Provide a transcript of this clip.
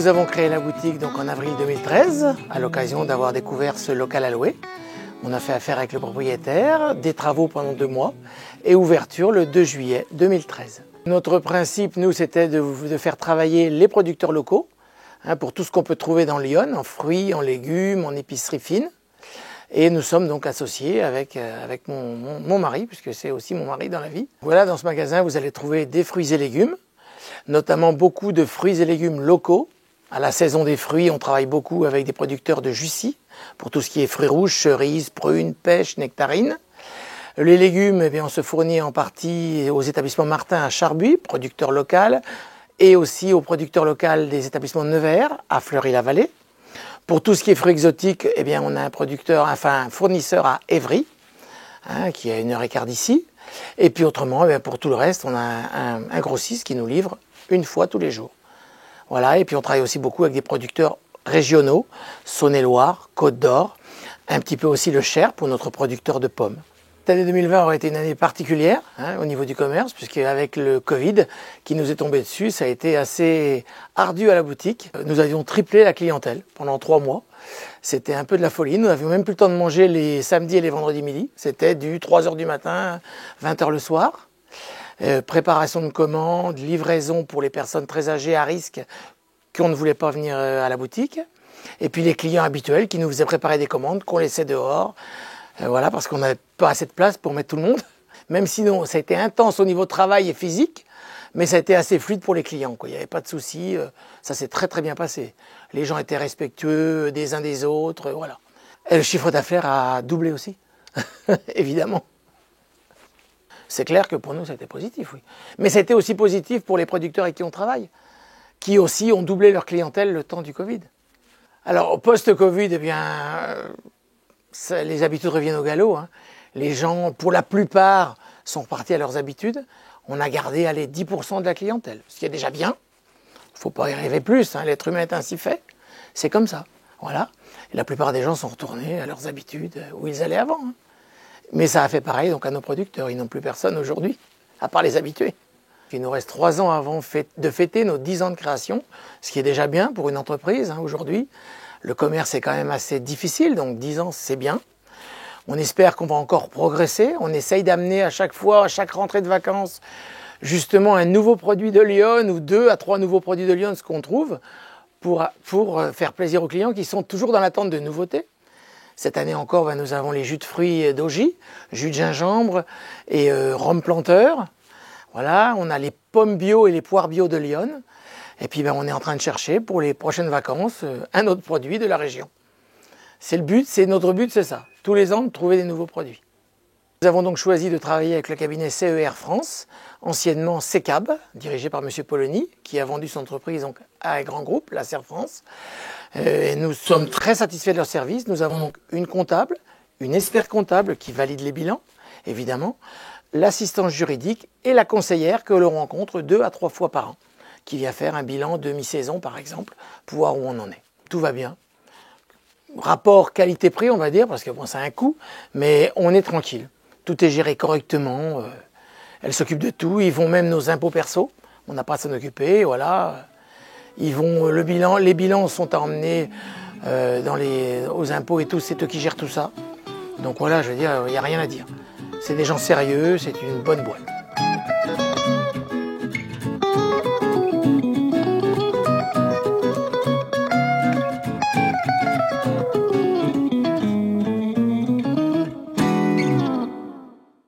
Nous avons créé la boutique donc en avril 2013 à l'occasion d'avoir découvert ce local à louer. On a fait affaire avec le propriétaire, des travaux pendant 2 mois et ouverture le 2 juillet 2013. Notre principe, nous, c'était de faire travailler les producteurs locaux pour tout ce qu'on peut trouver dans Lyon, en fruits, en légumes, en épicerie fine. Et nous sommes donc associés avec mon mari, puisque c'est aussi mon mari dans la vie. Voilà, dans ce magasin, vous allez trouver des fruits et légumes, notamment beaucoup de fruits et légumes locaux. À la saison des fruits, on travaille beaucoup avec des producteurs de Jussy, pour tout ce qui est fruits rouges, cerises, prunes, pêches, nectarines. Les légumes, eh bien, on se fournit en partie aux établissements Martin à Charbuy, producteur local, et aussi au producteur local des établissements Nevers, à Fleury-la-Vallée. Pour tout ce qui est fruits exotiques, eh bien, on a un fournisseur à Évry, qui est à 1h15 d'ici. Et puis autrement, eh bien, pour tout le reste, on a un grossiste qui nous livre une fois tous les jours. Voilà, et puis on travaille aussi beaucoup avec des producteurs régionaux, Saône-et-Loire, Côte d'Or, un petit peu aussi le Cher pour notre producteur de pommes. L'année 2020 aurait été une année particulière au niveau du commerce, puisqu'avec le Covid qui nous est tombé dessus, ça a été assez ardu à la boutique. Nous avions triplé la clientèle pendant 3 mois. C'était un peu de la folie. Nous n'avions même plus le temps de manger les samedis et les vendredis midi. C'était du 3h du matin, 20h le soir. Préparation de commandes, livraison pour les personnes très âgées à risque qu'on ne voulait pas venir à la boutique. Et puis les clients habituels qui nous faisaient préparer des commandes qu'on laissait dehors. Voilà, parce qu'on n'avait pas assez de place pour mettre tout le monde. Même sinon, ça a été intense au niveau travail et physique, mais ça a été assez fluide pour les clients, quoi. Il n'y avait pas de soucis, ça s'est très très bien passé. Les gens étaient respectueux des uns des autres, voilà. Et le chiffre d'affaires a doublé aussi, évidemment. C'est clair que pour nous, c'était positif, oui. Mais c'était aussi positif pour les producteurs avec qui on travaille, qui aussi ont doublé leur clientèle le temps du Covid. Alors, post-Covid, eh bien, les habitudes reviennent au galop. Les gens, pour la plupart, sont repartis à leurs habitudes. On a gardé 10% de la clientèle, ce qui est déjà bien. Il ne faut pas y rêver plus, l'être humain est ainsi fait. C'est comme ça, voilà. Et la plupart des gens sont retournés à leurs habitudes où ils allaient avant. Mais ça a fait pareil donc à nos producteurs. Ils n'ont plus personne aujourd'hui, à part les habitués. Il nous reste 3 ans avant de fêter nos 10 ans de création, ce qui est déjà bien pour une entreprise aujourd'hui. Le commerce est quand même assez difficile, donc 10 ans, c'est bien. On espère qu'on va encore progresser. On essaye d'amener à chaque fois, à chaque rentrée de vacances, justement un nouveau produit de Lyon ou 2 à 3 nouveaux produits de Lyon, ce qu'on trouve, pour faire plaisir aux clients qui sont toujours dans l'attente de nouveautés. Cette année encore, nous avons les jus de fruits d'Augy, jus de gingembre et rhum planteur. Voilà, on a les pommes bio et les poires bio de Lyon. Et puis on est en train de chercher pour les prochaines vacances un autre produit de la région. C'est le but, notre but, c'est ça. Tous les ans, de trouver des nouveaux produits. Nous avons donc choisi de travailler avec le cabinet CER France, anciennement CECAB, dirigé par M. Polony, qui a vendu son entreprise donc, à un grand groupe, la CER France. Et nous sommes très satisfaits de leur service. Nous avons donc une comptable, une expert comptable qui valide les bilans, évidemment, l'assistance juridique et la conseillère que l'on rencontre 2 à 3 fois par an, qui vient faire un bilan de mi-saison, par exemple, pour voir où on en est. Tout va bien. Rapport qualité-prix, on va dire, parce que bon, ça a un coût, mais on est tranquille. Tout est géré correctement. Elle s'occupe de tout. Ils font même nos impôts perso. On n'a pas à s'en occuper, voilà. Les bilans sont à emmener aux impôts et tout. C'est eux qui gèrent tout ça. Donc voilà, je veux dire, il n'y a rien à dire. C'est des gens sérieux, c'est une bonne boîte.